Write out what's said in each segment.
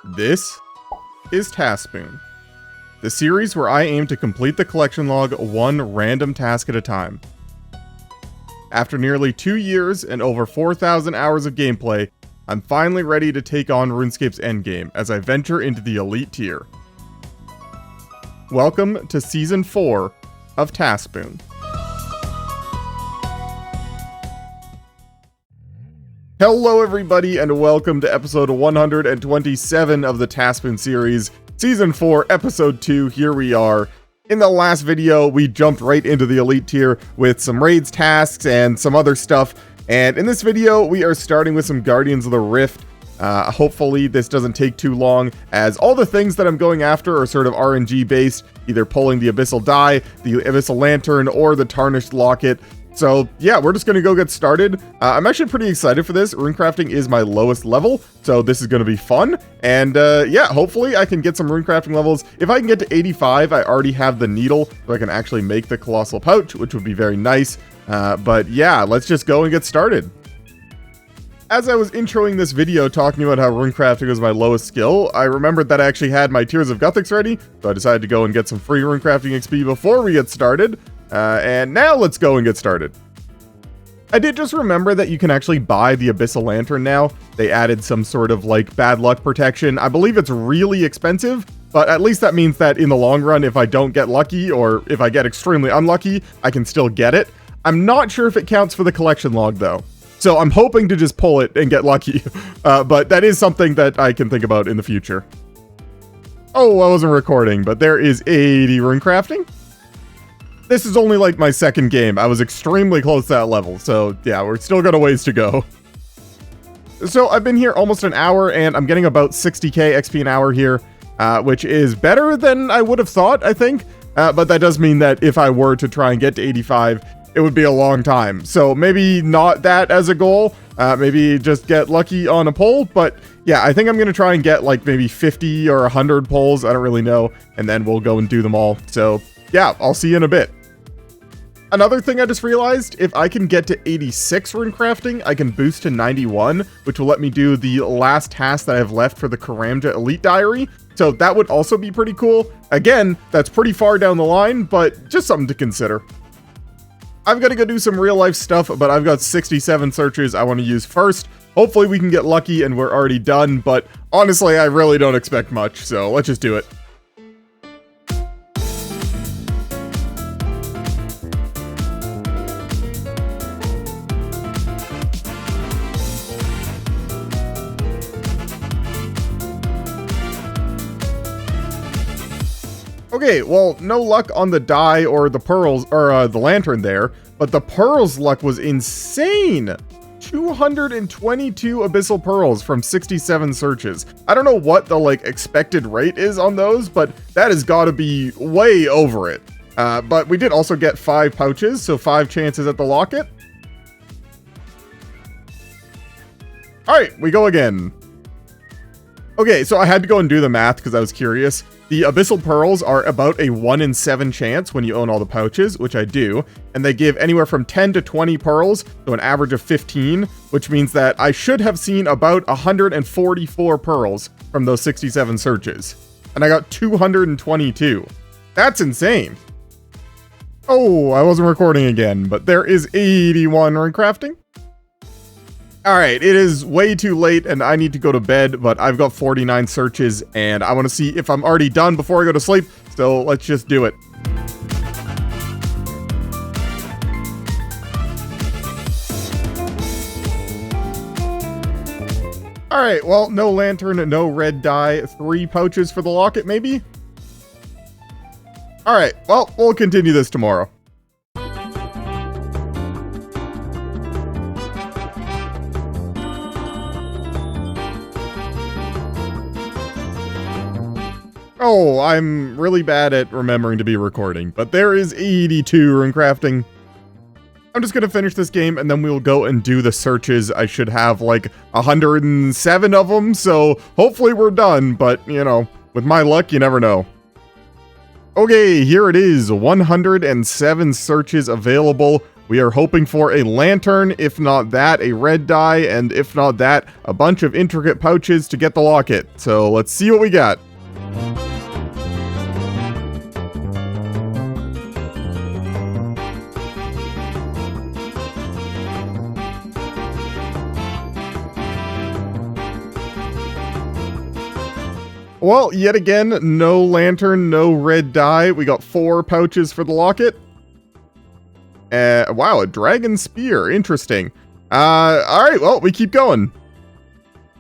This is TaskSpoon, the series where I aim to complete the collection log one random task at a time. After nearly 2 years and over 4,000 hours of gameplay, I'm finally ready to take on RuneScape's endgame as I venture into the Elite tier. Welcome to Season 4 of TaskSpoon. Hello everybody and welcome to episode 127 of the TaskSpoon series, Season 4, Episode 2, here we are. In the last video, we jumped right into the Elite tier with some raids, tasks, and some other stuff, and in this video, we are starting with some Guardians of the Rift. Hopefully this doesn't take too long, as all the things that I'm going after are sort of RNG based, either pulling the Abyssal Die, the Abyssal Lantern, or the Tarnished Locket. So yeah, we're just going to go get started. I'm actually pretty excited for this. Runecrafting is my lowest level, so this is going to be fun. And yeah, hopefully I can get some runecrafting levels. If I can get to 85, I already have the needle, so I can actually make the Colossal Pouch, which would be very nice. But yeah, let's just go and get started. As I was introing this video talking about how runecrafting was my lowest skill, I remembered that I actually had my Tears of Guthix ready, so I decided to go and get some free runecrafting XP before we get started. And now let's go and get started. I did just remember that you can actually buy the Abyssal Lantern now. They added some sort of like bad luck protection. I believe it's really expensive, but at least that means that in the long run, if I don't get lucky or if I get extremely unlucky, I can still get it. I'm not sure if it counts for the collection log though. So I'm hoping to just pull it and get lucky, but that is something that I can think about in the future. Oh, I wasn't recording, but there is 80 runecrafting. This is only like my second game. I was extremely close to that level, so yeah, we're still got a ways to go. So I've been here almost an hour, and I'm getting about 60k XP an hour here, which is better than I would have thought, I think. But that does mean that if I were to try and get to 85, it would be a long time. So maybe not that as a goal, maybe just get lucky on a pull. But yeah, I think I'm going to try and get like maybe 50 or 100 pulls. I don't really know. And then we'll go and do them all. So yeah, I'll see you in a bit. Another thing I just realized, if I can get to 86 runecrafting, I can boost to 91, which will let me do the last task that I have left for the Karamja Elite diary. So that would also be pretty cool. Again, that's pretty far down the line, but just something to consider. I've got to go do some real life stuff, but I've got 67 searches I want to use first. Hopefully we can get lucky and we're already done, but honestly, I really don't expect much, so let's just do it. Okay, well, no luck on the die or the pearls, or the lantern there, but the pearls luck was insane! 222 abyssal pearls from 67 searches. I don't know what the, like, expected rate is on those, but that has got to be way over it. But we did also get 5 pouches, so 5 chances at the locket. Alright, we go again. Okay, so I had to go and do the math because I was curious. The Abyssal Pearls are about a 1 in 7 chance when you own all the pouches, which I do, and they give anywhere from 10 to 20 pearls, so an average of 15, which means that I should have seen about 144 pearls from those 67 searches, and I got 222. That's insane. Oh, I wasn't recording again, but there is 81 runecrafting. Alright, it is way too late and I need to go to bed, but I've got 49 searches and I want to see if I'm already done before I go to sleep, so let's just do it. Alright, well, no lantern, no red dye, 3 pouches for the locket maybe? Alright, well, we'll continue this tomorrow. Oh, I'm really bad at remembering to be recording, but there is 82 runecrafting. I'm just gonna finish this game and then we'll go and do the searches. I should have like 107 of them, so hopefully we're done, but you know, with my luck, you never know. Okay, here it is, 107 searches available. We are hoping for a lantern, if not that, a red dye, and if not that, a bunch of intricate pouches to get the locket. So let's see what we got. Well, yet again, no lantern, no red dye. We got 4 pouches for the locket. Wow, a dragon spear. Interesting. Alright, well, we keep going.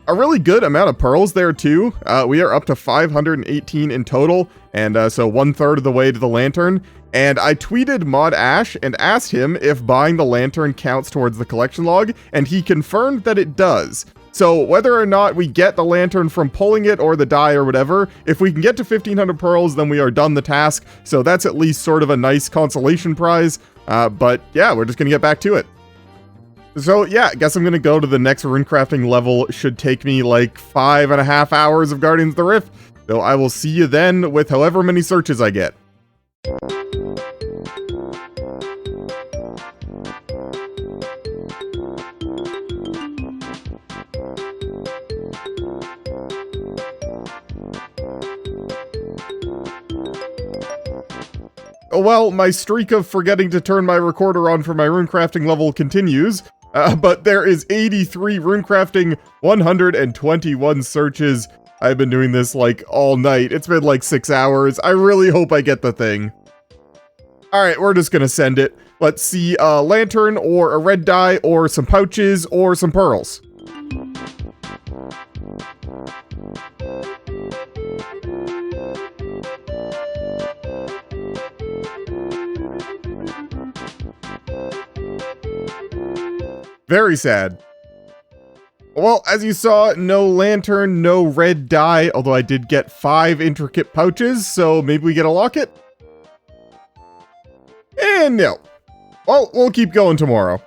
A really good amount of pearls there, too. We are up to 518 in total, and so 1/3 of the way to the lantern. And I tweeted Mod Ash and asked him if buying the lantern counts towards the collection log, and he confirmed that it does. So whether or not we get the lantern from pulling it or the dye or whatever, if we can get to 1500 pearls, then we are done the task. So that's at least sort of a nice consolation prize. But yeah, we're just going to get back to it. So yeah, I guess I'm going to go to the next runecrafting level. Should take me like 5.5 hours of Guardians of the Rift. So I will see you then with however many searches I get. Well, my streak of forgetting to turn my recorder on for my runecrafting level continues, but there is 83 runecrafting, 121 searches. I've been doing this like all night. It's been like 6 hours. I really hope I get the thing. Alright, we're just gonna send it. Let's see a lantern or a red dye or some pouches or some pearls. Very sad. Well, as you saw, no lantern, no red dye, although I did get 5 intricate pouches, so maybe we get a locket? And no. Well, we'll keep going tomorrow.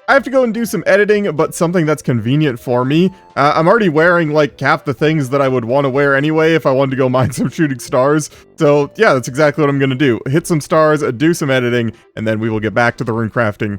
I have to go and do some editing, but something that's convenient for me. I'm already wearing like half the things that I would want to wear anyway if I wanted to go mine some shooting stars. So yeah, that's exactly what I'm going to do. Hit some stars, do some editing, and then we will get back to the runecrafting.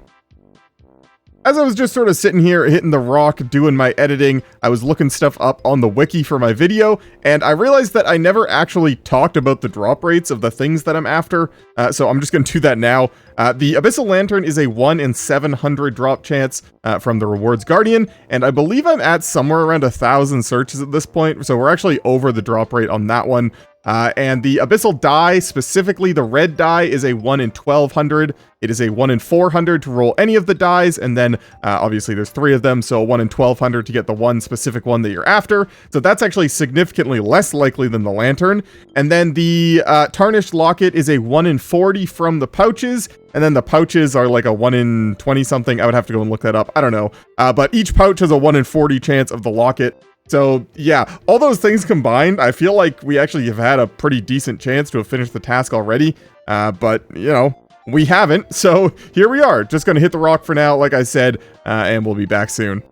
As I was just sort of sitting here hitting the rock doing my editing, I was looking stuff up on the wiki for my video, and I realized that I never actually talked about the drop rates of the things that I'm after, so I'm just going to do that now. The Abyssal Lantern is a 1 in 700 drop chance from the Rewards Guardian, and I believe I'm at somewhere around 1,000 searches at this point, so we're actually over the drop rate on that one. And the Abyssal Die, specifically the red die, is a 1 in 1200. It is a 1 in 400 to roll any of the dies, and then obviously there's 3 of them, so 1 in 1200 to get the one specific one that you're after. So that's actually significantly less likely than the lantern. And then the Tarnished Locket is a 1 in 40 from the pouches, and then the pouches are like a 1 in 20 something. I would have to go and look that up. I don't know. But each pouch has a 1 in 40 chance of the locket. So yeah, all those things combined, I feel like we actually have had a pretty decent chance to have finished the task already, but you know, we haven't, so here we are, just gonna hit the rock for now, like I said, and we'll be back soon.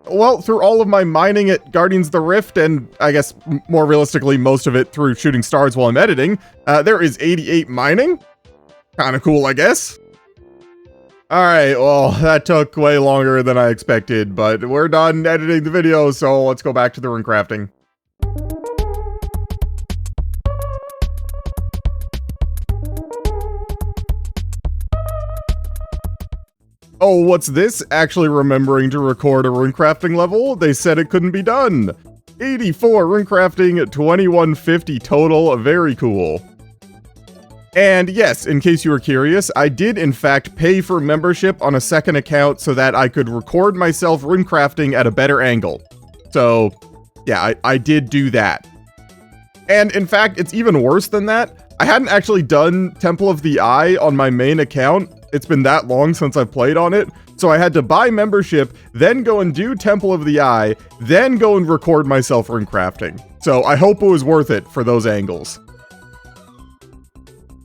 Well, through all of my mining at Guardians of the Rift, and I guess more realistically, most of it through shooting stars while I'm editing, there is 88 mining. Kinda cool, I guess. Alright, well, that took way longer than I expected, but we're done editing the video, so let's go back to the runecrafting. Oh, what's this? Actually remembering to record a runecrafting level? They said it couldn't be done. 84 runecrafting, 2150 total, very cool. And yes, in case you were curious, I did in fact pay for membership on a second account so that I could record myself runecrafting at a better angle. So yeah, I did do that. And in fact, it's even worse than that. I hadn't actually done Temple of the Eye on my main account. It's been that long since I've played on it. So I had to buy membership, then go and do Temple of the Eye, then go and record myself runecrafting. So I hope it was worth it for those angles.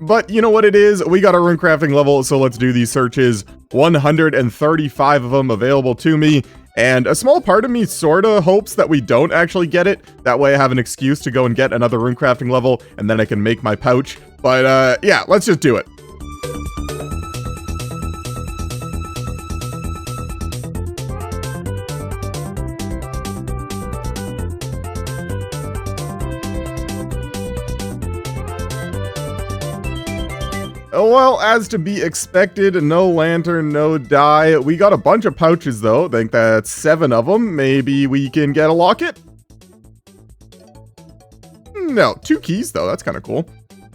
But you know what it is, we got a runecrafting level, so let's do these searches. 135 of them available to me, and a small part of me sorta hopes that we don't actually get it. That way I have an excuse to go and get another runecrafting level, and then I can make my pouch. But yeah, let's just do it. Well, as to be expected, no lantern, no dye. We got a bunch of pouches, though. I think that's 7 of them. Maybe we can get a locket? No, 2 keys, though. That's kind of cool.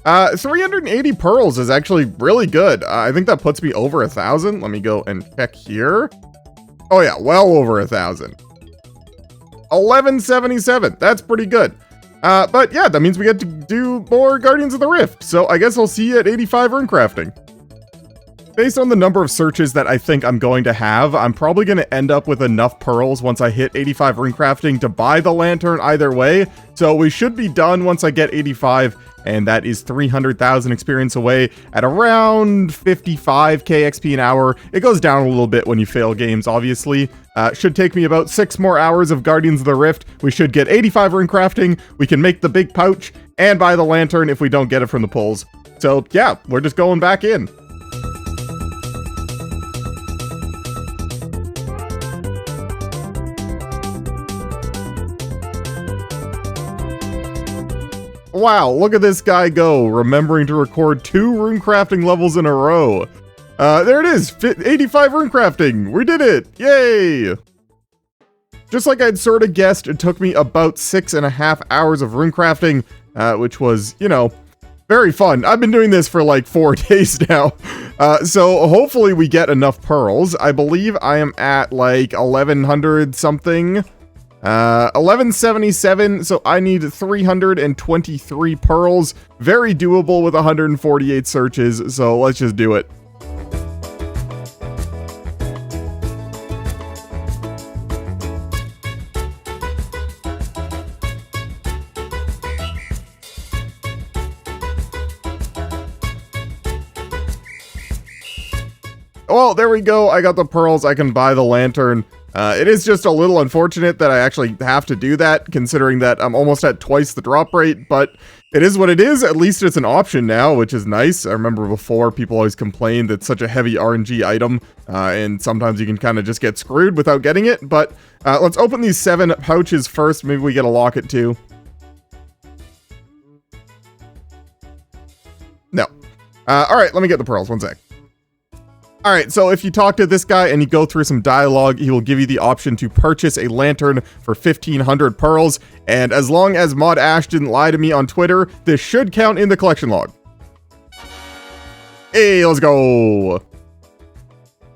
380 pearls is actually really good. I think that puts me over 1,000. Let me go and check here. Oh, yeah, well over 1,000. 1177. That's pretty good. But yeah, that means we get to do more Guardians of the Rift, so I guess I'll see you at 85 runecrafting. Based on the number of searches that I think I'm going to have, I'm probably going to end up with enough pearls once I hit 85 runecrafting to buy the lantern either way, so we should be done once I get 85, and that is 300,000 experience away at around 55k XP an hour. It goes down a little bit when you fail games, obviously. Should take me about 6 more hours of Guardians of the Rift. We should get 85 runecrafting, we can make the big pouch, and buy the lantern if we don't get it from the pulls. So yeah, we're just going back in. Wow, look at this guy go, remembering to record 2 runecrafting levels in a row. There it is, 85 runecrafting, we did it, yay! Just like I'd sort of guessed, it took me about 6.5 hours of runecrafting, which was, you know, very fun. I've been doing this for like 4 days now, so hopefully we get enough pearls. I believe I am at like 1,100 something. 1177, so I need 323 pearls. Very doable with 148 searches, so let's just do it. Well, there we go. I got the pearls. I can buy the lantern. It is just a little unfortunate that I actually have to do that, considering that I'm almost at twice the drop rate, but it is what it is. At least it's an option now, which is nice. I remember before, people always complained that it's such a heavy RNG item, and sometimes you can kind of just get screwed without getting it, but let's open these 7 pouches first. Maybe we get a locket too. No. Alright, let me get the pearls. One sec. Alright, so if you talk to this guy and you go through some dialogue, he will give you the option to purchase a lantern for 1,500 pearls, and as long as Mod Ash didn't lie to me on Twitter, this should count in the collection log. Hey, let's go!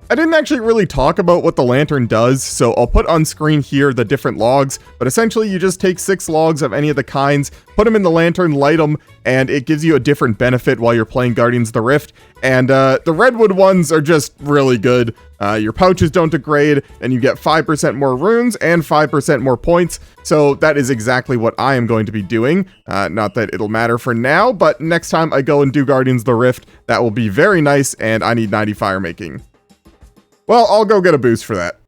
I didn't actually really talk about what the lantern does, so I'll put on screen here the different logs, but essentially you just take 6 logs of any of the kinds, put them in the lantern, light them, and it gives you a different benefit while you're playing Guardians of the Rift, and the redwood ones are just really good. Your pouches don't degrade, and you get 5% more runes and 5% more points, so that is exactly what I am going to be doing. Not that it'll matter for now, but next time I go and do Guardians of the Rift, that will be very nice, and I need 90 fire making. Well, I'll go get a boost for that.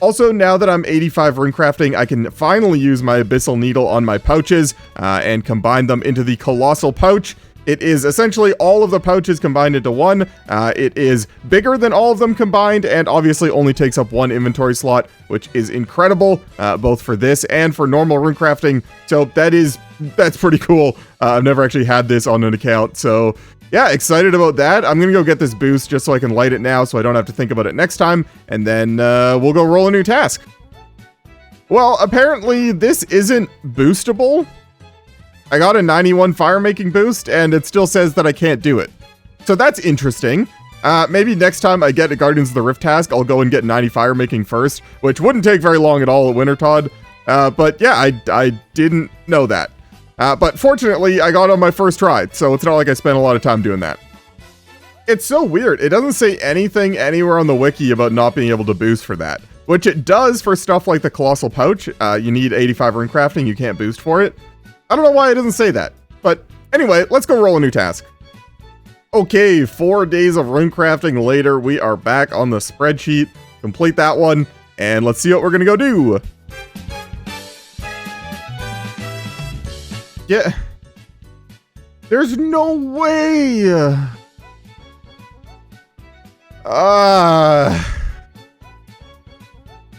Also, now that I'm 85 runecrafting, I can finally use my Abyssal Needle on my pouches and combine them into the Colossal Pouch. It is essentially all of the pouches combined into one. It is bigger than all of them combined and obviously only takes up 1 inventory slot, which is incredible, both for this and for normal runecrafting. So that's pretty cool. I've never actually had this on an account, so yeah, excited about that. I'm gonna go get this boost just so I can light it now so I don't have to think about it next time, and then we'll go roll a new task. Well, apparently this isn't boostable. I got a 91 fire making boost, and it still says that I can't do it. So that's interesting. Maybe next time I get a Guardians of the Rift task, I'll go and get 90 fire making first, which wouldn't take very long at all at Wintertodt. But yeah, I didn't know that. But fortunately, I got on my first try, so it's not like I spent a lot of time doing that. It's so weird. It doesn't say anything anywhere on the wiki about not being able to boost for that, which it does for stuff like the Colossal Pouch. You need 85 runecrafting, you can't boost for it. I don't know why it doesn't say that, but anyway, let's go roll a new task. Okay, 4 days of runecrafting later, we are back on the spreadsheet. Complete that one, and let's see what we're gonna go do. Yeah. There's no way.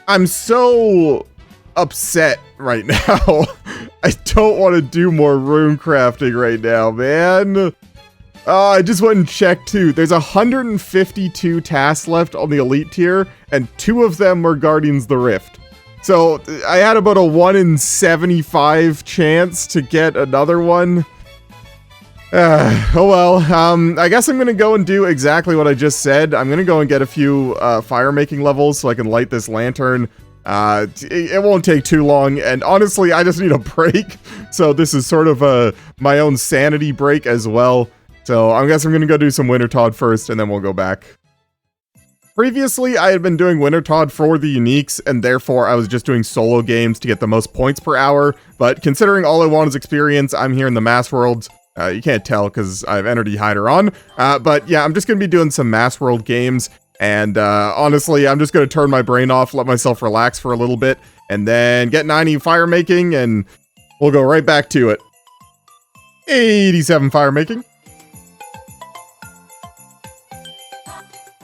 I'm so upset right now. I don't want to do more rune crafting right now, man. I just went and checked too. There's 152 tasks left on the Elite tier, and 2 of them were Guardians of the Rift. So I had about a 1 in 75 chance to get another one. Oh well, I guess I'm gonna go and do exactly what I just said. I'm gonna go and get a few fire making levels so I can light this lantern. It won't take too long, and honestly, I just need a break. So this is sort of my own sanity break as well. So I guess I'm gonna go do some Wintertodt first, and then we'll go back. Previously, I had been doing Wintertodt for the uniques, and therefore I was just doing solo games to get the most points per hour. But considering all I want is experience, I'm here in the Mass Worlds. You can't tell because I have Energy Hider on. But yeah, I'm just going to be doing some Mass World games. And honestly, I'm just going to turn my brain off, let myself relax for a little bit, and then get 90 fire making, and we'll go right back to it. 87 fire making.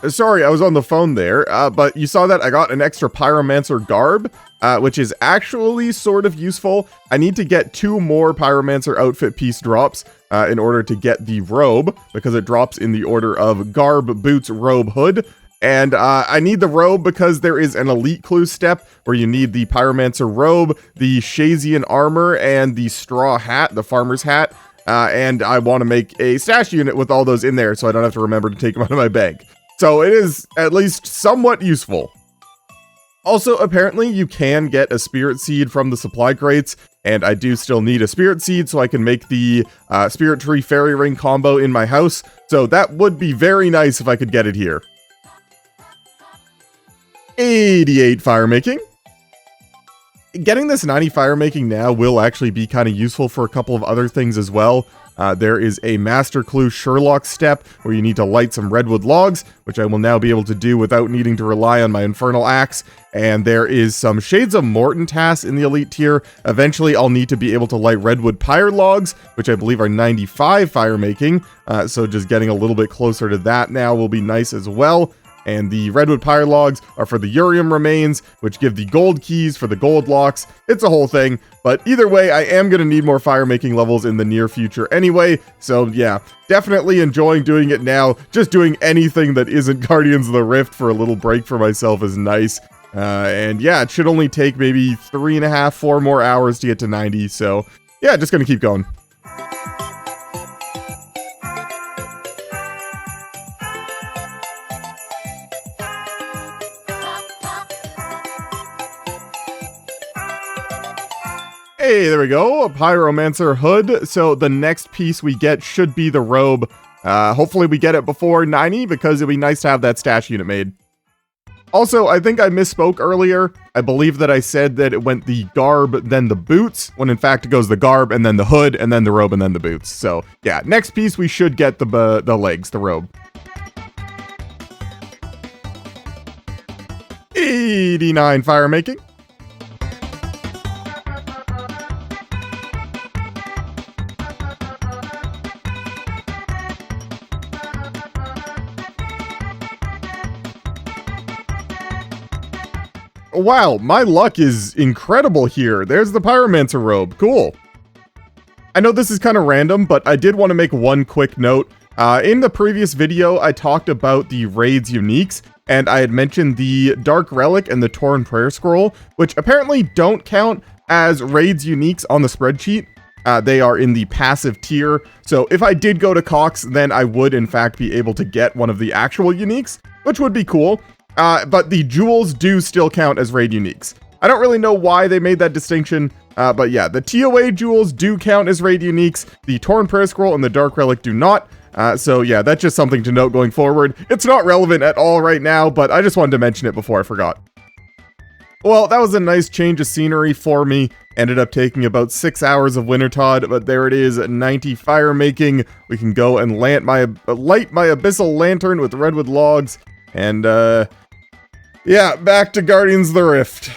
Sorry, I was on the phone there, but you saw that I got an extra Pyromancer garb, which is actually sort of useful. I need to get 2 more Pyromancer outfit piece drops in order to get the robe, because it drops in the order of garb, boots, robe, hood. And I need the robe because there is an elite clue step where you need the Pyromancer robe, the Shazian armor, and the straw hat, the farmer's hat. And I want to make a stash unit with all those in there so I don't have to remember to take them out of my bag. So it is at least somewhat useful. Also, apparently you can get a spirit seed from the supply crates, and I do still need a spirit seed so I can make the spirit tree fairy ring combo in my house. So that would be very nice if I could get it here. 88 fire making. Getting this 90 fire making now will actually be kind of useful for a couple of other things as well. There is a Master Clue Sherlock step where you need to light some redwood logs, which I will now be able to do without needing to rely on my Infernal Axe. And there is some Shades of Morton tasks in the Elite tier. Eventually, I'll need to be able to light redwood pyre logs, which I believe are 95 fire making. So just getting a little bit closer to that now will be nice as well. And the redwood pyre logs are for the Urium remains, which give the gold keys for the gold locks. It's a whole thing, but either way, I am going to need more fire making levels in the near future anyway. So yeah, definitely enjoying doing it now. Just doing anything that isn't Guardians of the Rift for a little break for myself is nice. And yeah, it should only take maybe 3.5, 4 more hours to get to 90. So yeah, just going to keep going. Hey, there we go, a Pyromancer hood. So the next piece we get should be the robe. Hopefully we get it before 90 because it'd be nice to have that stash unit made. Also, I think I misspoke earlier. I believe that I said that it went the garb, then the boots, when in fact it goes the garb, and then the hood, and then the robe, and then the boots. So yeah, next piece we should get the legs, the robe. 89 fire making. Wow, my luck is incredible here. There's the Pyromancer robe. Cool. I know this is kind of random, but I did want to make one quick note. In the previous video, I talked about the raids uniques, and I had mentioned the Dark Relic and the Torn Prayer Scroll, which apparently don't count as raids uniques on the spreadsheet. They are in the passive tier. So if I did go to Cox, then I would in fact be able to get one of the actual uniques, which would be cool. But the jewels do still count as raid uniques. I don't really know why they made that distinction, but yeah, the TOA jewels do count as raid uniques. The Torn Prayer Scroll and the Dark Relic do not. So yeah, that's just something to note going forward. It's not relevant at all right now, but I just wanted to mention it before I forgot. Well, that was a nice change of scenery for me. Ended up taking about 6 hours of Wintertodt, but there it is, 90 fire making. We can go and light my abyssal lantern with redwood logs, and yeah, back to Guardians of the Rift.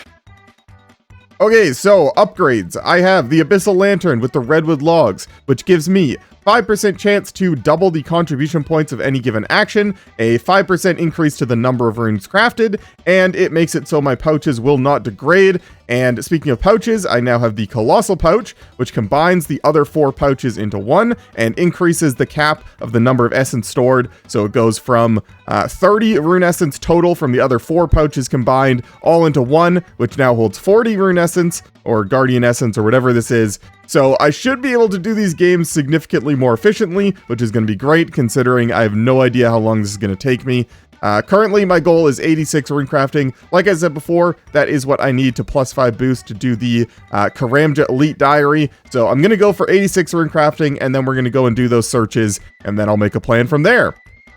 Okay, so upgrades. I have the Abyssal Lantern with the Redwood Logs, which gives me 5% chance to double the contribution points of any given action, a 5% increase to the number of runes crafted, and it makes it so my pouches will not degrade. And speaking of pouches, I now have the Colossal Pouch, which combines the other 4 pouches into one and increases the cap of the number of essence stored. So it goes from 30 rune essence total from the other 4 pouches combined all into one, which now holds 40 rune essence or guardian essence or whatever this is. So I should be able to do these games significantly more efficiently, which is going to be great considering I have no idea how long this is going to take me. Currently, my goal is 86 rune crafting. Like I said before, that is what I need to +5 boost to do the Karamja Elite diary. So I'm going to go for 86 rune crafting, and then we're going to go and do those searches, and then I'll make a plan from there.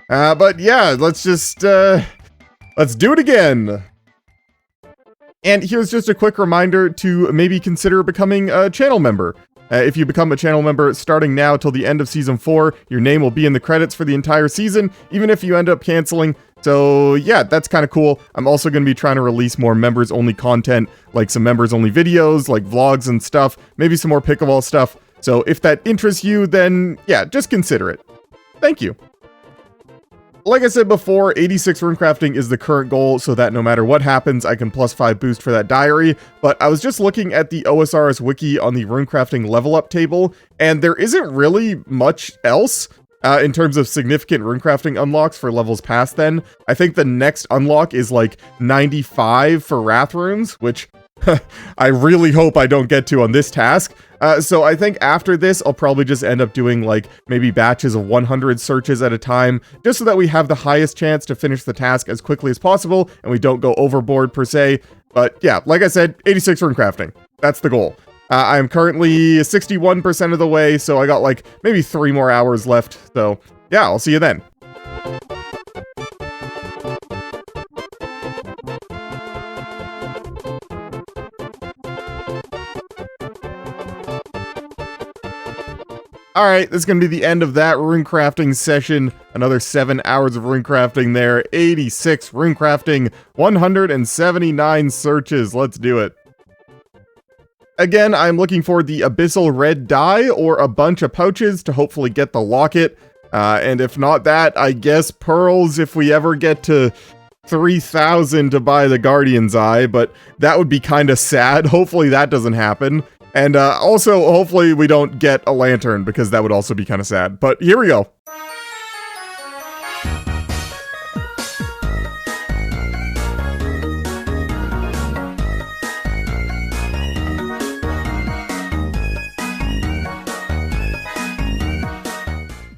But yeah, let's just, let's do it again. And here's just a quick reminder to maybe consider becoming a channel member. If you become a channel member starting now till the end of Season 4, your name will be in the credits for the entire season, even if you end up canceling. So yeah, that's kind of cool. I'm also going to be trying to release more members-only content, like some members-only videos, like vlogs and stuff, maybe some more pickleball stuff. So if that interests you, then yeah, just consider it. Thank you. Like I said before, 86 rune crafting is the current goal, so that no matter what happens, I can +5 boost for that diary. But I was just looking at the OSRS wiki on the rune crafting level up table, and there isn't really much else in terms of significant rune crafting unlocks for levels past then. I think the next unlock is like 95 for Wrath runes, which I really hope I don't get to on this task. So I think after this, I'll probably just end up doing like maybe batches of 100 searches at a time, just so that we have the highest chance to finish the task as quickly as possible and we don't go overboard per se. But yeah, like I said, 86 rune crafting. That's the goal. I'm currently 61% of the way, so I got like maybe 3 more hours left. So yeah, I'll see you then. Alright, this is going to be the end of that rune crafting session. Another 7 hours of rune crafting there. 86 rune crafting. 179 searches. Let's do it. Again, I'm looking for the Abyssal Red Die or a bunch of pouches to hopefully get the locket. And if not that, I guess pearls if we ever get to 3,000 to buy the Guardian's Eye. But that would be kind of sad. Hopefully that doesn't happen. And also, hopefully we don't get a lantern, because that would also be kind of sad. But here we go.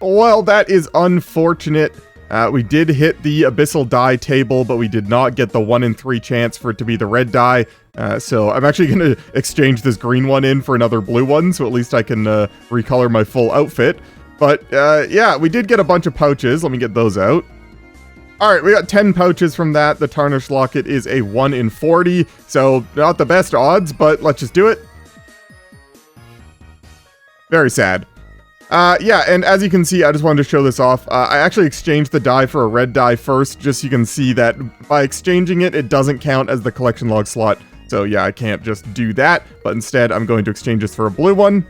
Well, that is unfortunate. We did hit the Abyssal Die table, but we did not get the 1 in 3 chance for it to be the red die. So I'm actually going to exchange this green one in for another blue one, so at least I can recolor my full outfit. But yeah, we did get a bunch of pouches. Let me get those out. Alright, we got 10 pouches from that. The Tarnished Locket is a 1 in 40, so not the best odds, but let's just do it. Very sad. Yeah, and as you can see, I just wanted to show this off. I actually exchanged the die for a red die first, just so you can see that by exchanging it, it doesn't count as the collection log slot. So yeah, I can't just do that, but instead I'm going to exchange this for a blue one.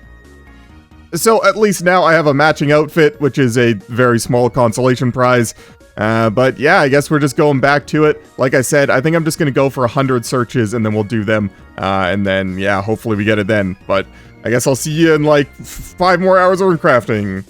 So at least now I have a matching outfit, which is a very small consolation prize. But yeah, I guess we're just going back to it. Like I said, I think I'm just going to go for 100 searches and then we'll do them. And then, yeah, hopefully we get it then. But I guess I'll see you in like 5 more hours of crafting.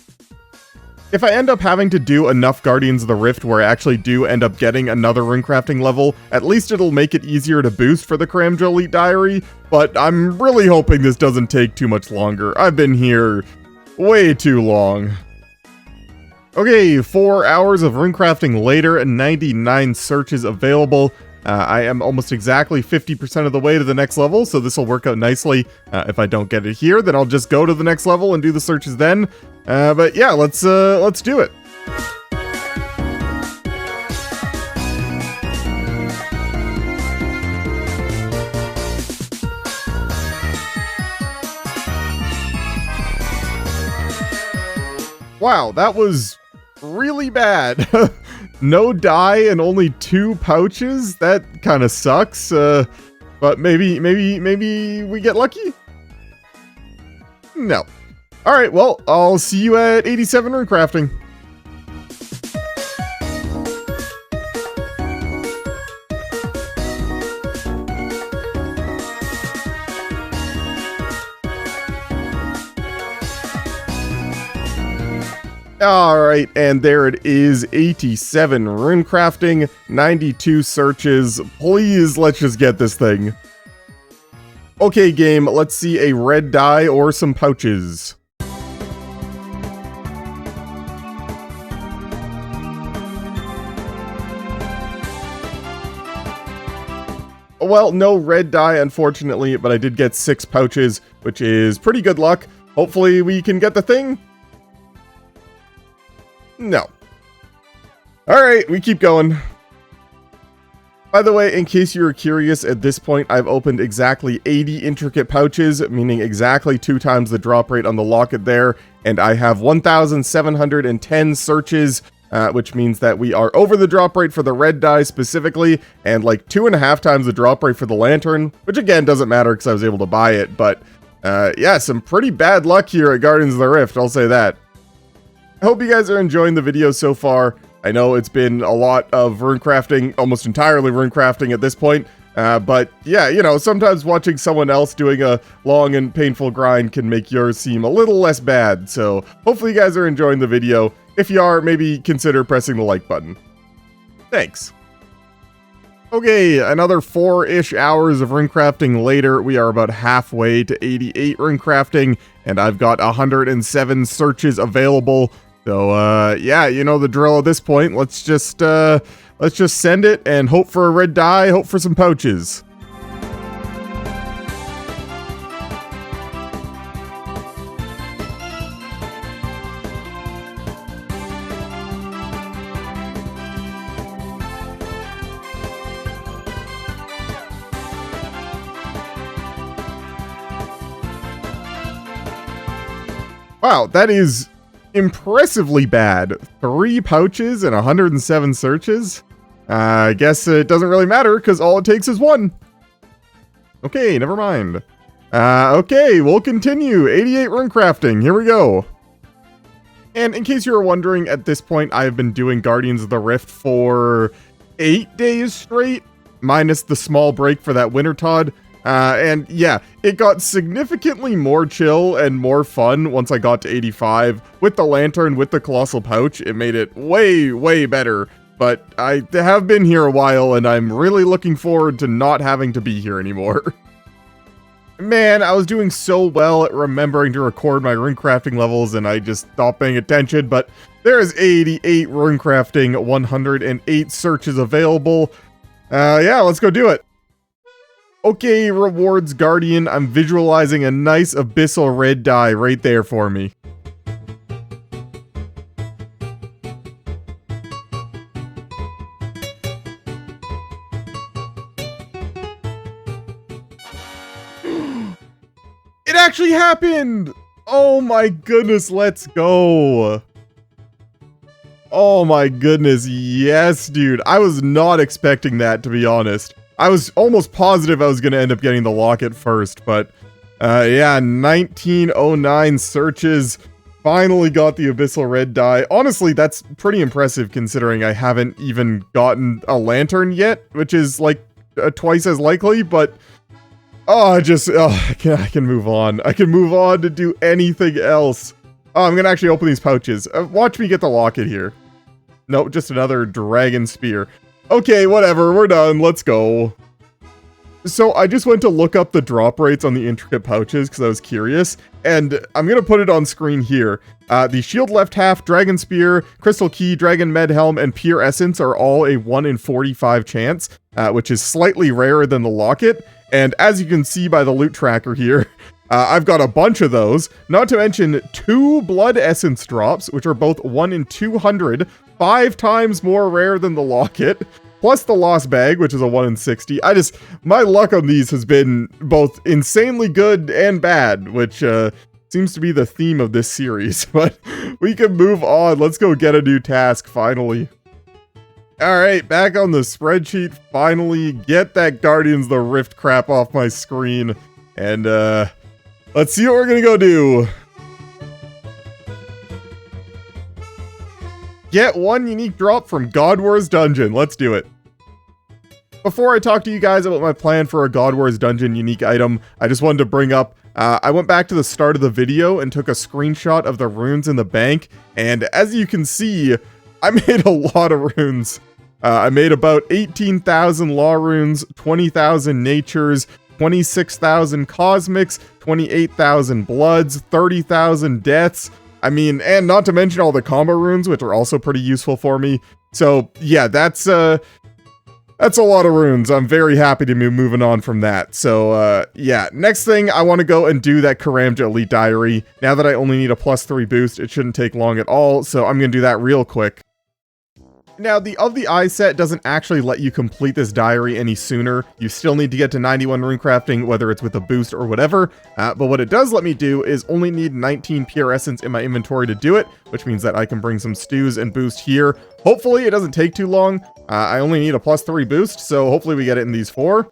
If I end up having to do enough Guardians of the Rift where I actually do end up getting another runecrafting level, at least it'll make it easier to boost for the Karamja Elite Diary, but I'm really hoping this doesn't take too much longer. I've been here way too long. Okay, 4 hours of runecrafting later and 99 searches available. I am almost exactly 50% of the way to the next level, so this will work out nicely. If I don't get it here, then I'll just go to the next level and do the searches then. But yeah, let's do it. Wow, that was really bad. No die and only 2 pouches? That kind of sucks. But maybe we get lucky? No. Alright, well, I'll see you at 87 rune crafting. Alright, and there it is, 87 rune crafting, 92 searches. Please, let's just get this thing. Okay, game, let's see a red dye or some pouches. Well, no red dye, unfortunately, but I did get 6 pouches, which is pretty good luck. Hopefully we can get the thing. No. Alright, we keep going. By the way, in case you were curious, at this point I've opened exactly 80 intricate pouches, meaning exactly 2 times the drop rate on the locket there, and I have 1,710 searches, which means that we are over the drop rate for the red dye specifically, and like 2.5 times the drop rate for the lantern, which again doesn't matter because I was able to buy it, but yeah, some pretty bad luck here at Guardians of the Rift, I'll say that. I hope you guys are enjoying the video so far. I know it's been a lot of rune crafting, almost entirely rune crafting at this point, but yeah, you know, sometimes watching someone else doing a long and painful grind can make yours seem a little less bad, so hopefully you guys are enjoying the video. If you are, maybe consider pressing the like button. Thanks. Okay, another 4-ish hours of rune crafting later, we are about halfway to 88 rune crafting, and I've got 107 searches available. So, yeah, you know the drill at this point. Let's just send it and hope for a red dye, hope for some pouches. Wow, that is impressively bad. 3 pouches and 107 searches? I guess it doesn't really matter, because all it takes is 1. Okay, never mind. Okay, we'll continue. 88 rune crafting, here we go. And in case you were wondering, at this point, I have been doing Guardians of the Rift for 8 days straight, minus the small break for that Wintertodt. And yeah, it got significantly more chill and more fun once I got to 85. With the lantern, with the colossal pouch, it made it way, way better. But I have been here a while, and I'm really looking forward to not having to be here anymore. Man, I was doing so well at remembering to record my runecrafting levels, and I just stopped paying attention, but there's 88 runecrafting, 108 searches available. Yeah, let's go do it. Okay, rewards Guardian, I'm visualizing a nice abyssal red dye right there for me. It actually happened! Oh my goodness, let's go! Oh my goodness, yes, dude. I was not expecting that, to be honest. I was almost positive I was going to end up getting the locket first, but yeah, 1909 searches, finally got the abyssal red dye. Honestly, that's pretty impressive considering I haven't even gotten a lantern yet, which is like twice as likely, but I can move on. I can move on to do anything else. Oh, I'm going to actually open these pouches. Watch me get the locket here. Nope, just another dragon spear. Okay, whatever, we're done, let's go. So I just went to look up the drop rates on the intricate pouches because I was curious, and I'm going to put it on screen here. The shield left half, dragon spear, crystal key, dragon med helm, and pure essence are all a 1 in 45 chance, which is slightly rarer than the locket, and as you can see by the loot tracker here, I've got a bunch of those, not to mention 2 blood essence drops, which are both 1 in 200, 5 times more rare than the locket, plus the lost bag, which is a 1 in 60. My luck on these has been both insanely good and bad, which seems to be the theme of this series, but we can move on. Let's go get a new task, finally. Alright, back on the spreadsheet, finally, get that Guardians of the Rift crap off my screen, and let's see what we're gonna go do. get one unique drop from God Wars Dungeon. Let's do it. Before I talk to you guys about my plan for a God Wars Dungeon unique item, I just wanted to bring up, I went back to the start of the video and took a screenshot of the runes in the bank, and as you can see, I made a lot of runes. I made about 18,000 law runes, 20,000 natures, 26,000 cosmics, 28,000 bloods, 30,000 deaths. I mean, and not to mention all the combo runes, which are also pretty useful for me. So yeah, that's a lot of runes. I'm very happy to be moving on from that. So yeah, next thing, I want to go and do that Karamja Elite diary. Now that I only need a +3 boost, it shouldn't take long at all, so I'm going to do that real quick. Now, the Of the Eye set doesn't actually let you complete this diary any sooner. You still need to get to 91 runecrafting, whether it's with a boost or whatever. But what it does let me do is only need 19 pure essence in my inventory to do it, which means that I can bring some stews and boost here. Hopefully, it doesn't take too long. I only need a +3 boost, so hopefully we get it in these 4.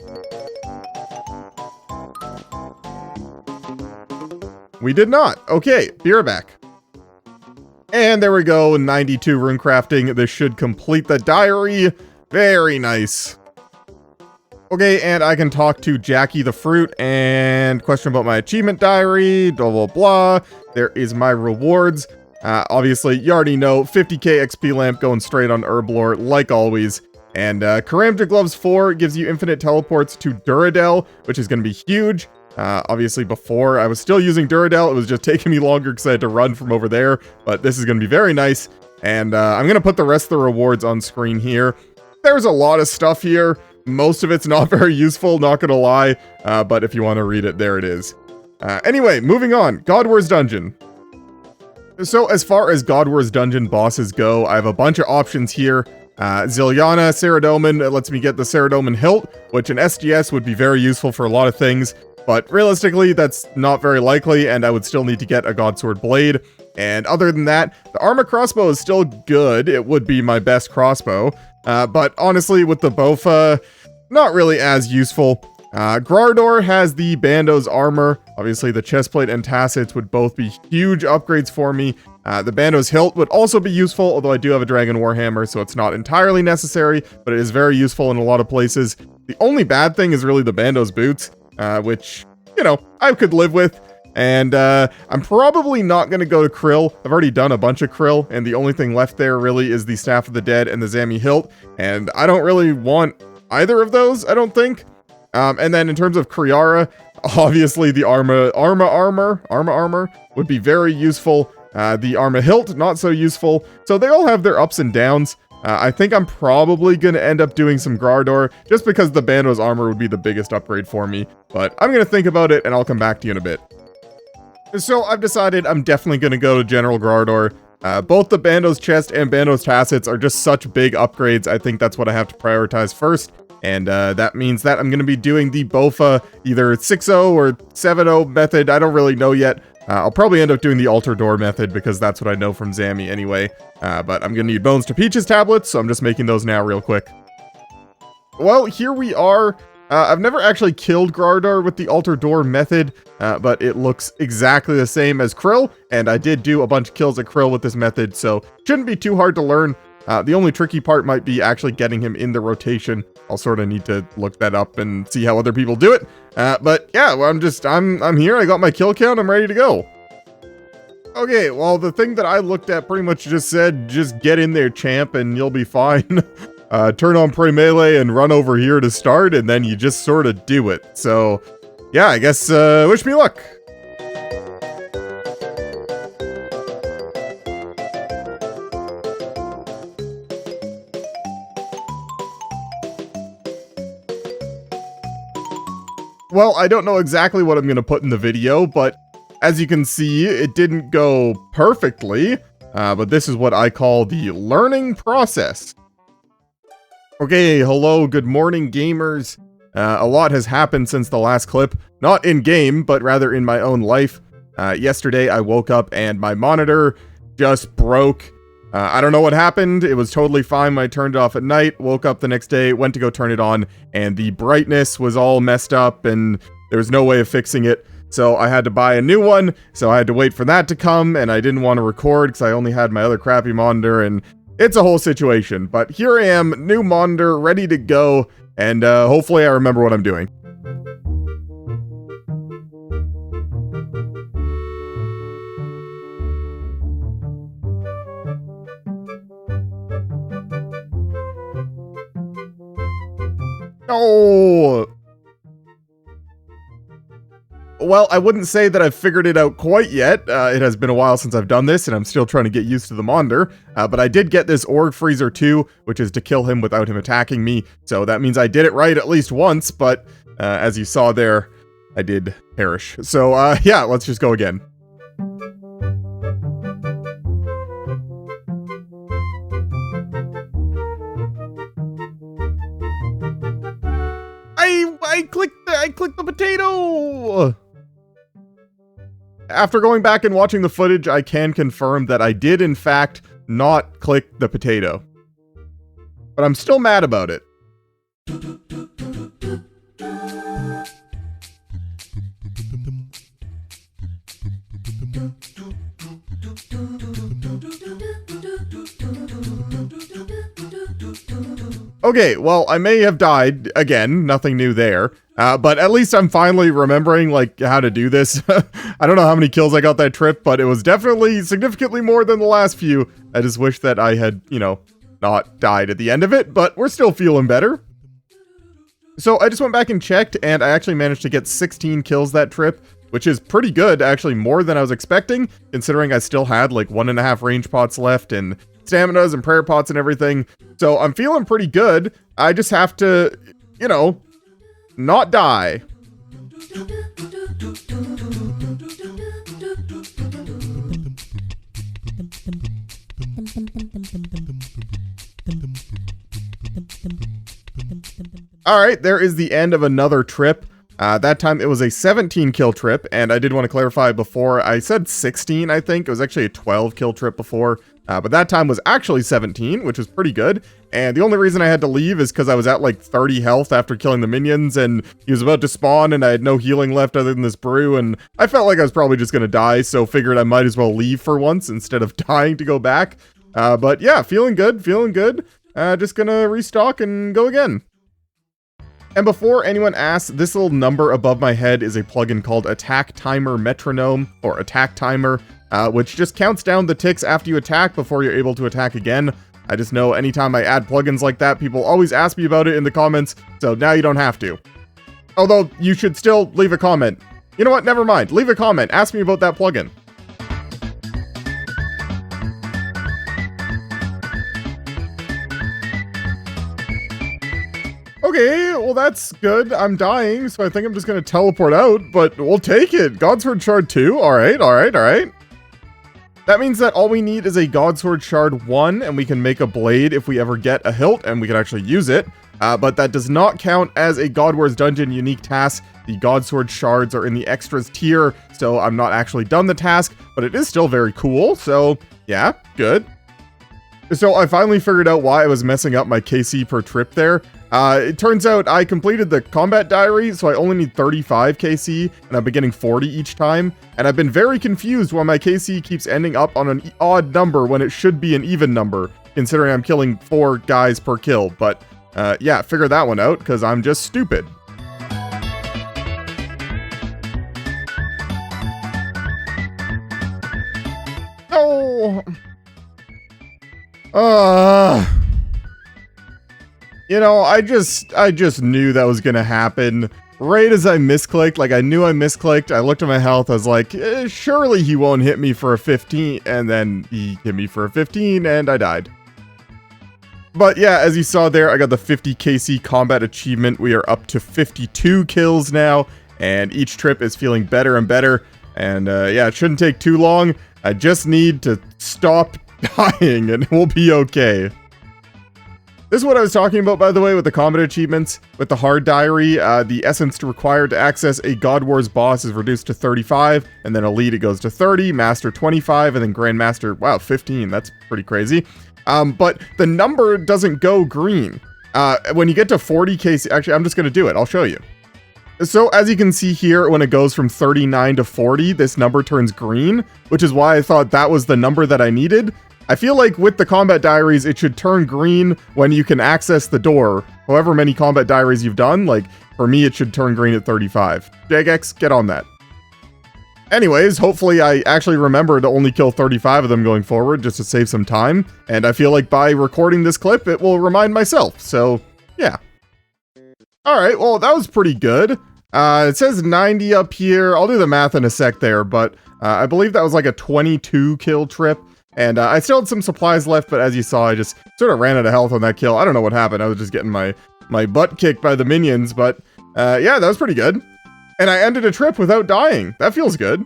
We did not. Okay, be right back. And there we go, 92 runecrafting. This should complete the diary. Very nice. Okay, and I can talk to Jackie the Fruit and question about my achievement diary, blah, blah, blah. There is my rewards. Obviously, you already know, 50k XP lamp going straight on Herblore, like always. And Karamja Gloves 4 gives you infinite teleports to Duradel, which is going to be huge. Obviously before I was still using Duradel, it was just taking me longer because I had to run from over there, but this is going to be very nice, and I'm going to put the rest of the rewards on screen here. There's a lot of stuff here. Most of it's not very useful, not going to lie, but if you want to read it, there it is. Anyway, moving on. God Wars Dungeon. So as far as God Wars Dungeon bosses go, I have a bunch of options here. Ziliana, Saradomin, it lets me get the Saradomin Hilt, which in SGS would be very useful for a lot of things. But realistically, that's not very likely, and I would still need to get a Godsword Blade. And other than that, the Arma Crossbow is still good. It would be my best crossbow. But honestly, with the Bofa, not really as useful. Grardor has the Bando's armor. Obviously, the chestplate and tassets would both be huge upgrades for me. The Bando's hilt would also be useful, although I do have a Dragon Warhammer, so it's not entirely necessary, but it is very useful in a lot of places. The only bad thing is really the Bando's boots. Which, you know, I could live with. And I'm probably not going to go to Krill. I've already done a bunch of Krill, and the only thing left there really is the Staff of the Dead and the Zami Hilt. And I don't really want either of those, I don't think. And then in terms of Kriara, obviously the armor would be very useful. The Arma Hilt, not so useful. So they all have their ups and downs. I think I'm probably going to end up doing some Grardor, just because the Bando's armor would be the biggest upgrade for me. But I'm going to think about it, and I'll come back to you in a bit. So I've decided I'm definitely going to go to General Grardor. Both the Bando's chest and Bando's tassets are just such big upgrades. I think that's what I have to prioritize first. And that means that I'm going to be doing the Bofa either 6-0 or 7-0 method. I don't really know yet. I'll probably end up doing the Altar Door method because that's what I know from Zami anyway. But I'm going to need Bones to Peaches tablets, so I'm just making those now real quick. Well, here we are. I've never actually killed Grardor with the Altar Door method, but it looks exactly the same as Krill, and I did do a bunch of kills at Krill with this method, so shouldn't be too hard to learn. The only tricky part might be actually getting him in the rotation. I'll sort of need to look that up and see how other people do it. But yeah, well, I'm here. I got my kill count. I'm ready to go. Okay, well, the thing that I looked at pretty much just said, just get in there, champ, and you'll be fine. Turn on Prey Melee and run over here to start, and then you just sort of do it. So yeah, I guess wish me luck. Well, I don't know exactly what I'm going to put in the video, but as you can see, it didn't go perfectly, but this is what I call the learning process. Okay, hello, good morning, gamers. A lot has happened since the last clip, not in-game, but rather in my own life. Yesterday, I woke up and my monitor just broke. I don't know what happened. It was totally fine when I turned it off at night. Woke up the next day, went to go turn it on, and the brightness was all messed up, and there was no way of fixing it. So I had to buy a new one, so I had to wait for that to come, and I didn't want to record because I only had my other crappy monitor, and it's a whole situation. But here I am, new monitor, ready to go, and hopefully I remember what I'm doing. Oh! Well, I wouldn't say that I've figured it out quite yet. It has been a while since I've done this, and I'm still trying to get used to the monitor. But I did get this Org Freezer 2, which is to kill him without him attacking me. So that means I did it right at least once, but as you saw there, I did perish. So yeah, let's just go again. I clicked the potato! After going back and watching the footage, I can confirm that I did, in fact, not click the potato. But I'm still mad about it. Okay, well, I may have died again, nothing new there, but at least I'm finally remembering, like, how to do this. I don't know how many kills I got that trip, but it was definitely significantly more than the last few. I just wish that I had, you know, not died at the end of it, but we're still feeling better. So I just went back and checked, and I actually managed to get 16 kills that trip, which is pretty good, actually more than I was expecting, considering I still had like 1.5 range pots left, and staminas and prayer pots and everything. So I'm feeling pretty good. I just have to, you know, not die. Alright, there is the end of another trip. That time it was a 17 kill trip, and I did want to clarify before, I said 16, I think. It was actually a 12 kill trip before, but that time was actually 17, which was pretty good. And the only reason I had to leave is because I was at like 30 health after killing the minions, and he was about to spawn, and I had no healing left other than this brew, and I felt like I was probably just going to die, so figured I might as well leave for once instead of dying to go back. But yeah, feeling good, feeling good. Just gonna restock and go again. And before anyone asks, this little number above my head is a plugin called Attack Timer Metronome, or Attack Timer, which just counts down the ticks after you attack before you're able to attack again. I just know anytime I add plugins like that, people always ask me about it in the comments, so now you don't have to. Although, you should still leave a comment. You know what? Never mind. Leave a comment. Ask me about that plugin. Okay, well that's good. I'm dying, so I think I'm just gonna teleport out, but we'll take it. Godsword Shard 2? Alright, alright, alright. That means that all we need is a Godsword Shard 1, and we can make a blade if we ever get a hilt, and we can actually use it. But that does not count as a God Wars Dungeon unique task. The Godsword Shards are in the extras tier, so I'm not actually done the task, but it is still very cool, so yeah, good. So I finally figured out why I was messing up my KC per trip there. It turns out I completed the combat diary, so I only need 35 KC, and I've been getting 40 each time, and I've been very confused why my KC keeps ending up on an odd number when it should be an even number, considering I'm killing 4 guys per kill, but yeah, figure that one out, because I'm just stupid. Oh! You know, I just knew that was gonna happen. Right as I misclicked, like I knew I misclicked, I looked at my health, I was like, surely he won't hit me for a 15, and then he hit me for a 15, and I died. But yeah, as you saw there, I got the 50 KC combat achievement. We are up to 52 kills now, and each trip is feeling better and better. And yeah, it shouldn't take too long. I just need to stop dying, and we'll be okay. This is what I was talking about, by the way, with the combat achievements. With the hard diary, the essence required to access a God Wars boss is reduced to 35, and then Elite it goes to 30, Master 25, and then Grandmaster, wow, 15. That's pretty crazy. But the number doesn't go green. When you get to 40 KC, actually, I'm just going to do it. I'll show you. So as you can see here, when it goes from 39 to 40, this number turns green, which is why I thought that was the number that I needed. I feel like with the combat diaries, it should turn green when you can access the door. However many combat diaries you've done, like, for me, it should turn green at 35. Jagex, get on that. Anyways, hopefully I actually remember to only kill 35 of them going forward, just to save some time. And I feel like by recording this clip, it will remind myself. So, yeah. Alright, well, that was pretty good. It says 90 up here. I'll do the math in a sec there, but I believe that was like a 22 kill trip. And I still had some supplies left, but as you saw, I just sort of ran out of health on that kill. I don't know what happened. I was just getting my butt kicked by the minions, but yeah, that was pretty good. And I ended a trip without dying. That feels good.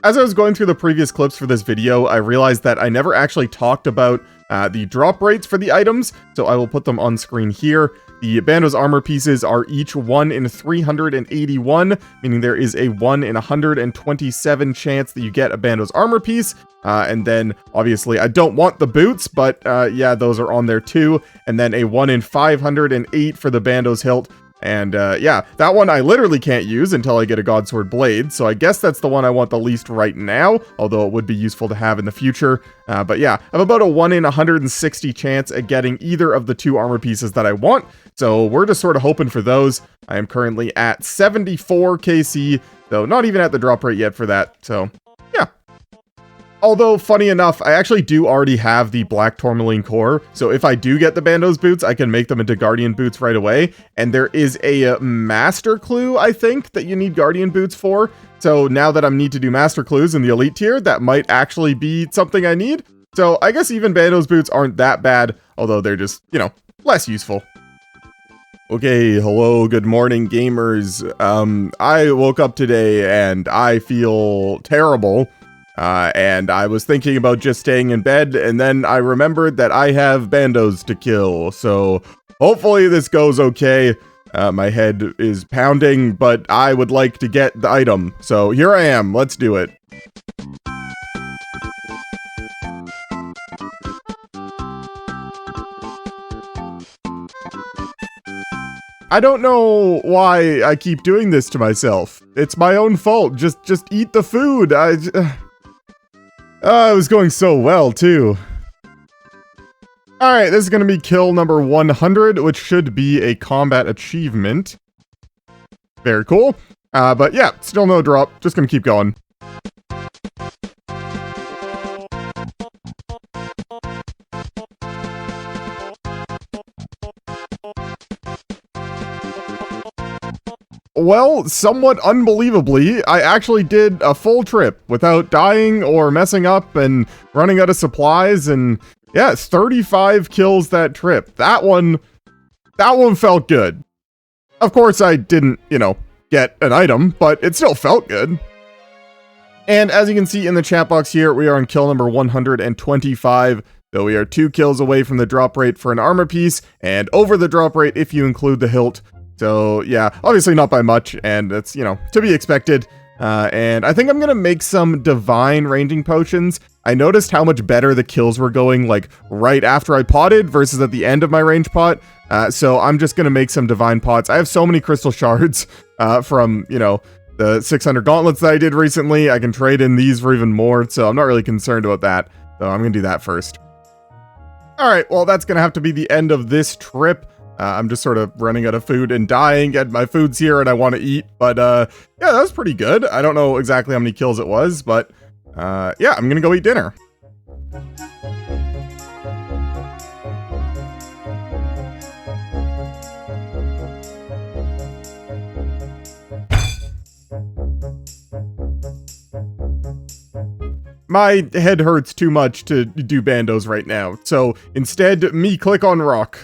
As I was going through the previous clips for this video, I realized that I never actually talked about the drop rates for the items, so I will put them on screen here. The Bando's armor pieces are each 1 in 381, meaning there is a 1 in 127 chance that you get a Bando's armor piece. And then, obviously, I don't want the boots, but yeah, those are on there too. And then a 1 in 508 for the Bando's hilt. And yeah, that one I literally can't use until I get a Godsword blade, so I guess that's the one I want the least right now, although it would be useful to have in the future. But yeah, I have about a 1 in 160 chance at getting either of the 2 armor pieces that I want, so we're just sort of hoping for those. I am currently at 74 KC, though not even at the drop rate yet for that, so yeah. Although, funny enough, I actually do already have the black tourmaline core, so if I do get the Bando's boots, I can make them into Guardian boots right away, and there is a master clue, I think, that you need Guardian boots for, so now that I need to do master clues in the elite tier, that might actually be something I need, so I guess even Bando's boots aren't that bad, although they're just, you know, less useful. Okay, hello, good morning, gamers. I woke up today and I feel terrible. And I was thinking about just staying in bed, and then I remembered that I have Bandos to kill, so hopefully this goes okay. My head is pounding, but I would like to get the item, so here I am, let's do it. I don't know why I keep doing this to myself. It's my own fault, just eat the food. It was going so well, too. Alright, this is going to be kill number 100, which should be a combat achievement. Very cool. But yeah, still no drop. Just going to keep going. Well, somewhat unbelievably, I actually did a full trip without dying or messing up and running out of supplies, and yeah, it's 35 kills that trip. That one felt good. Of course, I didn't, you know, get an item, but it still felt good. And as you can see in the chat box here, we are on kill number 125, though we are 2 kills away from the drop rate for an armor piece, and over the drop rate if you include the hilt. So yeah, obviously not by much, and that's, you know, to be expected. And I think I'm gonna make some divine ranging potions. I noticed how much better the kills were going, like, right after I potted versus at the end of my range pot. So I'm just gonna make some divine pots. I have so many crystal shards from, you know, the 600 gauntlets that I did recently. I can trade in these for even more, so I'm not really concerned about that. So I'm gonna do that first. Alright, well, that's gonna have to be the end of this trip. I'm just sort of running out of food and dying, and my food's here and I want to eat, but yeah, that was pretty good. I don't know exactly how many kills it was, but yeah, I'm gonna go eat dinner. My head hurts too much to do Bandos right now, so instead, me click on rock.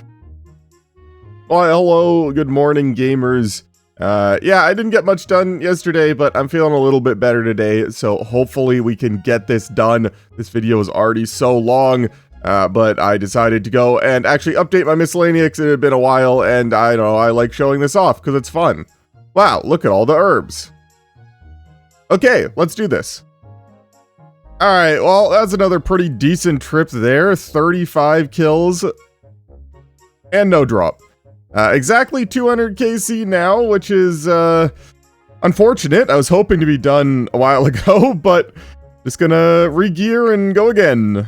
Well, hello, good morning, gamers. Yeah, I didn't get much done yesterday, but I'm feeling a little bit better today, so hopefully we can get this done. This video is already so long, but I decided to go and actually update my miscellaneous. It had been a while, and I don't know, I like showing this off because it's fun. Wow, look at all the herbs. Okay, let's do this. Alright, well, that's another pretty decent trip there. 35 kills, and no drop. Exactly 200 KC now, which is, unfortunate. I was hoping to be done a while ago, but just gonna re-gear and go again.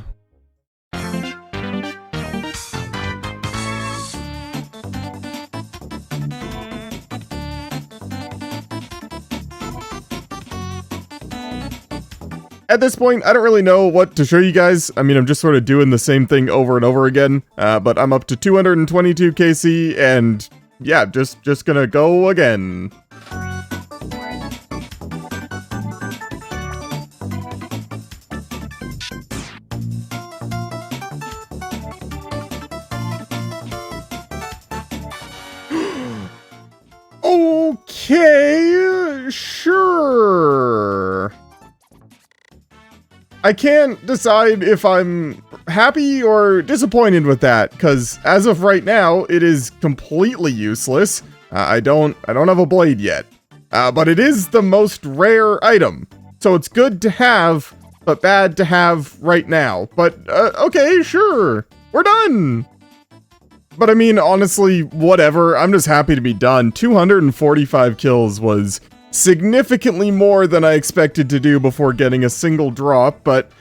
At this point, I don't really know what to show you guys. I mean, I'm just sort of doing the same thing over and over again, but I'm up to 222 KC, and yeah, just gonna go again. Okay, sure. I can't decide if I'm happy or disappointed with that, because as of right now, it is completely useless. I don't have a blade yet, but it is the most rare item, so it's good to have, but bad to have right now. But okay, sure, we're done. But I mean, honestly, whatever. I'm just happy to be done. 245 kills was significantly more than I expected to do before getting a single drop, but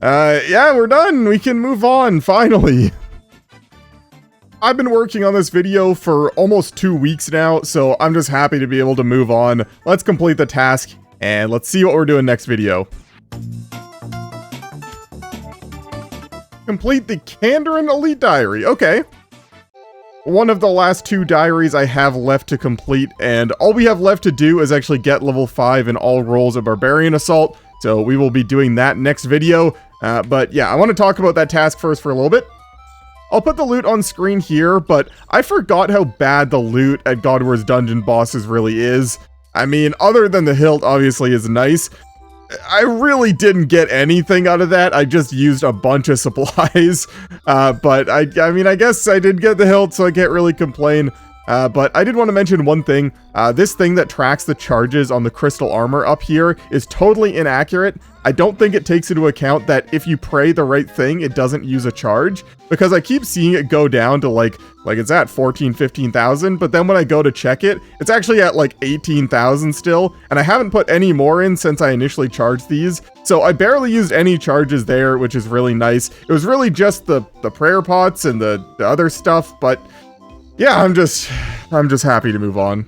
yeah, we're done. We can move on, finally. I've been working on this video for almost 2 weeks now, so I'm just happy to be able to move on. Let's complete the task, and let's see what we're doing next video. Complete the Karamja Elite Diary. Okay. One of the last 2 diaries I have left to complete, and all we have left to do is actually get level 5 in all roles of Barbarian Assault, so we will be doing that next video. But yeah, I want to talk about that task first for a little bit. I'll put the loot on screen here, but I forgot how bad the loot at God War's dungeon bosses really is. I mean, other than the hilt obviously is nice, I really didn't get anything out of that. I just used a bunch of supplies, but I mean, I guess I did get the hilt, so I can't really complain. But I did want to mention one thing. This thing that tracks the charges on the crystal armor up here is totally inaccurate. I don't think it takes into account that if you pray the right thing, it doesn't use a charge, because I keep seeing it go down to like it's at 15,000, but then when I go to check it, it's actually at like 18,000 still, and I haven't put any more in since I initially charged these, so I barely used any charges there, which is really nice. It was really just the prayer pots and the other stuff, but yeah, I'm just happy to move on.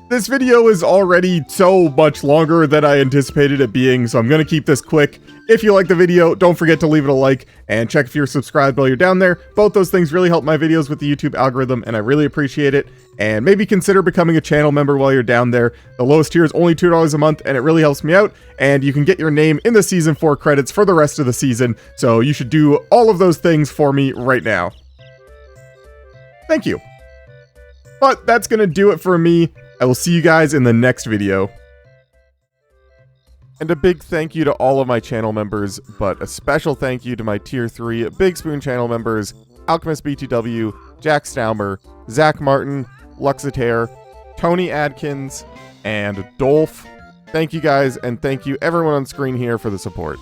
This video is already so much longer than I anticipated it being, so I'm going to keep this quick. If you like the video, don't forget to leave it a like, and check if you're subscribed while you're down there. Both those things really help my videos with the YouTube algorithm, and I really appreciate it. And maybe consider becoming a channel member while you're down there. The lowest tier is only $2 a month, and it really helps me out, and you can get your name in the Season 4 credits for the rest of the season, so you should do all of those things for me right now. Thank you. But that's going to do it for me. I will see you guys in the next video. And a big thank you to all of my channel members, but a special thank you to my Tier 3 Big Spoon channel members, Alchemist BTW, Jack Staumer, Zach Martin, Luxitaire, Tony Adkins, and Dolph. Thank you guys, and thank you everyone on screen here for the support.